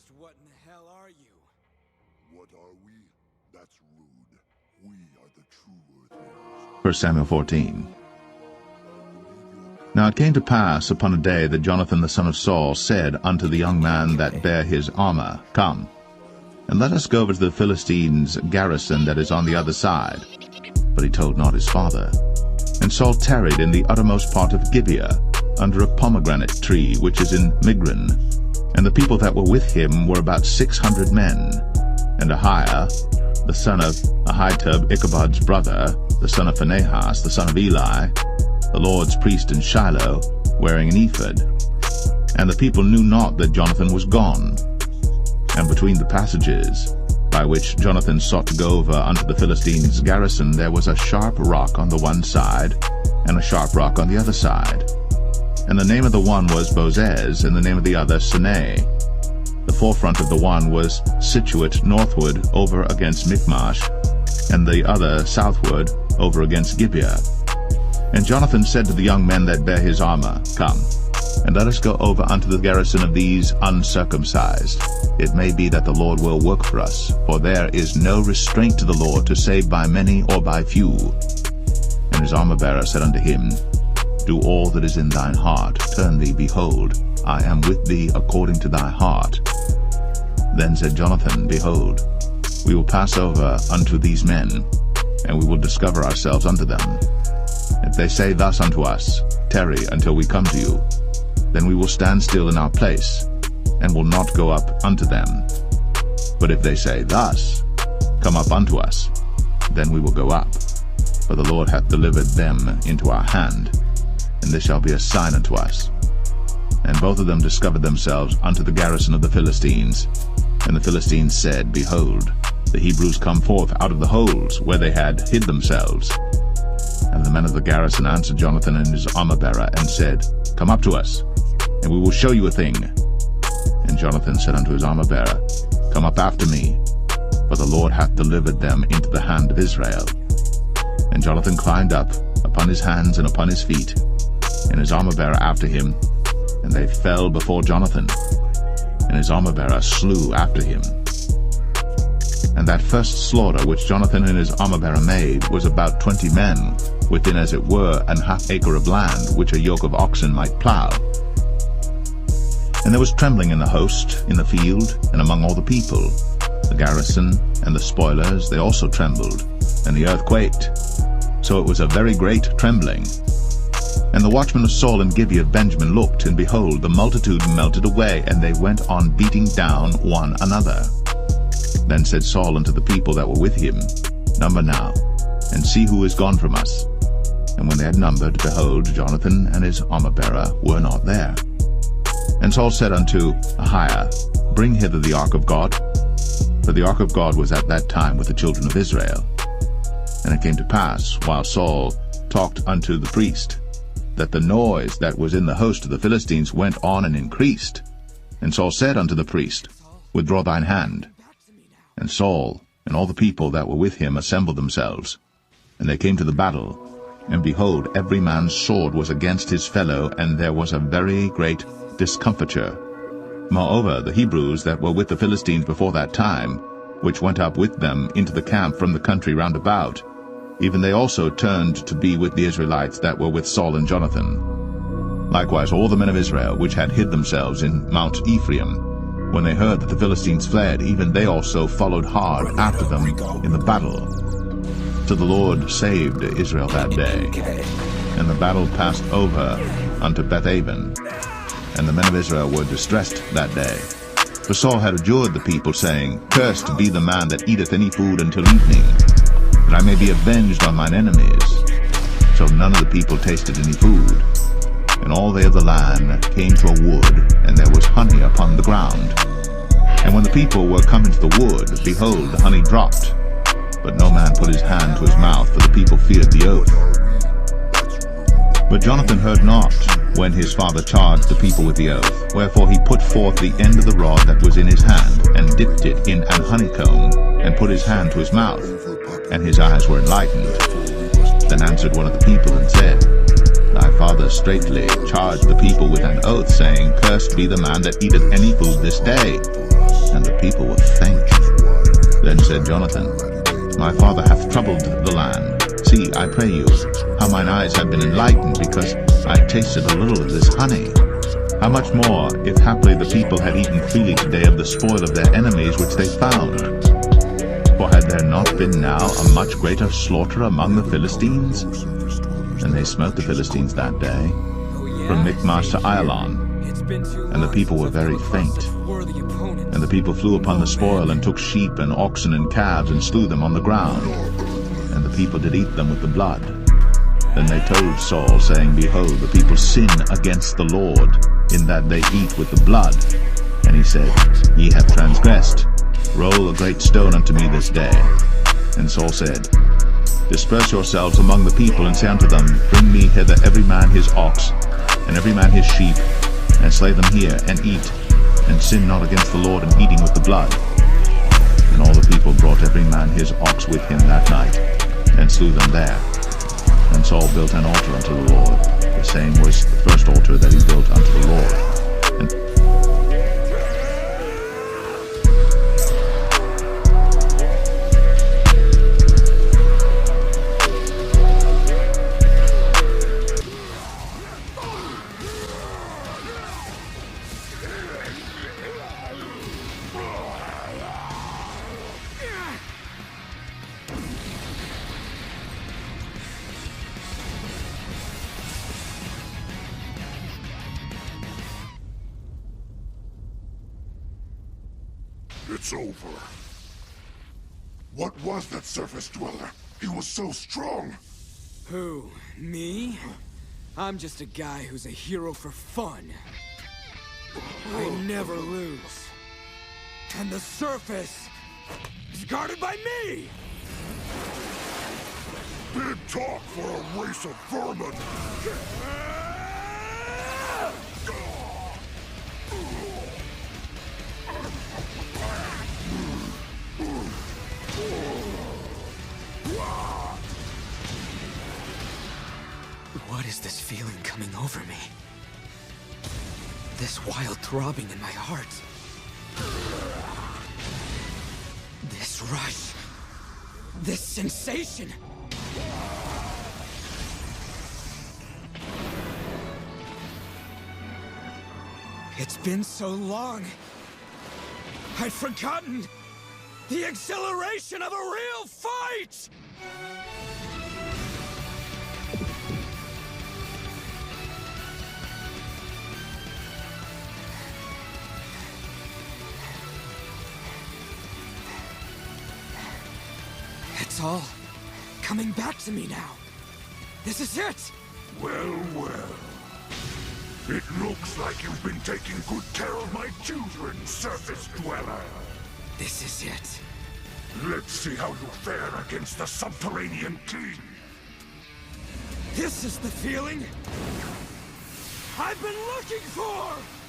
Just what in the hell are you? What are we? That's rude. We are the true Earthlings. 1 Samuel 14. Now it came to pass upon a day that Jonathan the son of Saul said unto the young man that bare his armor, Come, and let us go over to the Philistines' garrison that is on the other side. But he told not his father. And Saul tarried in the uttermost part of Gibeah, under a pomegranate tree which is in Migron. And the people that were with him were about 600 men. And Ahiah, the son of Ahitub, Ichabod's brother, the son of Phinehas, the son of Eli, the Lord's priest in Shiloh, wearing an ephod. And the people knew not that Jonathan was gone. And between the passages by which Jonathan sought to go over unto the Philistines' garrison, there was a sharp rock on the one side, and a sharp rock on the other side. And the name of the one was Bozez, and the name of the other Sinai. The forefront of the one was situate northward over against Michmash, and the other southward over against Gibeah. And Jonathan said to the young men that bare his armor, Come, and let us go over unto the garrison of these uncircumcised. It may be that the Lord will work for us, for there is no restraint to the Lord to save by many or by few. And his armor-bearer said unto him, Do all that is in thine heart. Turn thee, behold, I am with thee according to thy heart. Then said Jonathan, Behold, we will pass over unto these men, and we will discover ourselves unto them. If they say thus unto us, Tarry until we come to you, then we will stand still in our place, and will not go up unto them. But if they say thus, Come up unto us, then we will go up. For the Lord hath delivered them into our hand, and this shall be a sign unto us. And both of them discovered themselves unto the garrison of the Philistines. And the Philistines said, Behold, the Hebrews come forth out of the holes where they had hid themselves. And the men of the garrison answered Jonathan and his armor-bearer, and said, Come up to us, and we will show you a thing. And Jonathan said unto his armor-bearer, Come up after me, for the Lord hath delivered them into the hand of Israel. And Jonathan climbed up upon his hands and upon his feet, and his armor-bearer after him, and they fell before Jonathan, and his armor-bearer slew after him. And that first slaughter which Jonathan and his armor-bearer made was about 20 men, within as it were an half acre of land, which a yoke of oxen might plow. And there was trembling in the host, in the field, and among all the people. The garrison and the spoilers, they also trembled, and the earth quaked. So it was a very great trembling. And the watchmen of Saul and Gibeah of Benjamin looked, and behold, the multitude melted away, and they went on beating down one another. Then said Saul unto the people that were with him, Number now, and see who is gone from us. And when they had numbered, behold, Jonathan and his armor-bearer were not there. And Saul said unto Ahiah, Bring hither the ark of God. For the ark of God was at that time with the children of Israel. And it came to pass, while Saul talked unto the priest, that the noise that was in the host of the Philistines went on and increased. And Saul said unto the priest, Withdraw thine hand. And Saul and all the people that were with him assembled themselves. And they came to the battle. And behold, every man's sword was against his fellow, and there was a very great discomfiture. Moreover, the Hebrews that were with the Philistines before that time, which went up with them into the camp from the country round about, even they also turned to be with the Israelites that were with Saul and Jonathan. Likewise all the men of Israel, which had hid themselves in Mount Ephraim, when they heard that the Philistines fled, even they also followed hard after them in the battle. So the Lord saved Israel that day. And the battle passed over unto Beth-aven. And the men of Israel were distressed that day. For Saul had adjured the people, saying, Cursed be the man that eateth any food until evening, that I may be avenged on mine enemies. So none of the people tasted any food. And all they of the land came to a wood, and there was honey upon the ground. And when the people were come into the wood, behold, the honey dropped. But no man put his hand to his mouth, for the people feared the oath. But Jonathan heard not, when his father charged the people with the oath. Wherefore he put forth the end of the rod that was in his hand, and dipped it in an honeycomb, and put his hand to his mouth, and his eyes were enlightened. Then answered one of the people, and said, Thy father straitly charged the people with an oath, saying, Cursed be the man that eateth any food this day. and the people were faint. Then said Jonathan, My father hath troubled the land. See, I pray you, how mine eyes have been enlightened, because I have tasted a little of this honey. How much more, if haply the people had eaten freely today of the spoil of their enemies which they found? For had there not been now a much greater slaughter among the Philistines? And they smote the Philistines that day, from Michmash to Ailon, and the people were very faint. And the people flew upon the spoil, and took sheep and oxen and calves, and slew them on the ground. And the people did eat them with the blood. Then they told Saul, saying, Behold, the people sin against the Lord, in that they eat with the blood. And he said, Ye have transgressed. Roll a great stone unto me this day. And Saul said, Disperse yourselves among the people, and say unto them, Bring me hither every man his ox, and every man his sheep, and slay them here, and eat, and sin not against the Lord in eating with the blood. And all the people brought every man his ox with him that night, and slew them there. And Saul built an altar unto the Lord. The same was the first altar that he built unto the Lord. And It's over. What was that surface dweller? He was so strong. Who? Me? I'm just a guy who's a hero for fun. I never lose. And the surface is guarded by me! Big talk for a race of vermin. What is this feeling coming over me? This wild throbbing in my heart. This rush. This sensation. It's been so long. I'd forgotten the exhilaration of a real fight! It's all coming back to me now. This is it! Well, well. It looks like you've been taking good care of my children, surface dweller. This is it. Let's see how you fare against the subterranean king. This is the feeling I've been looking for!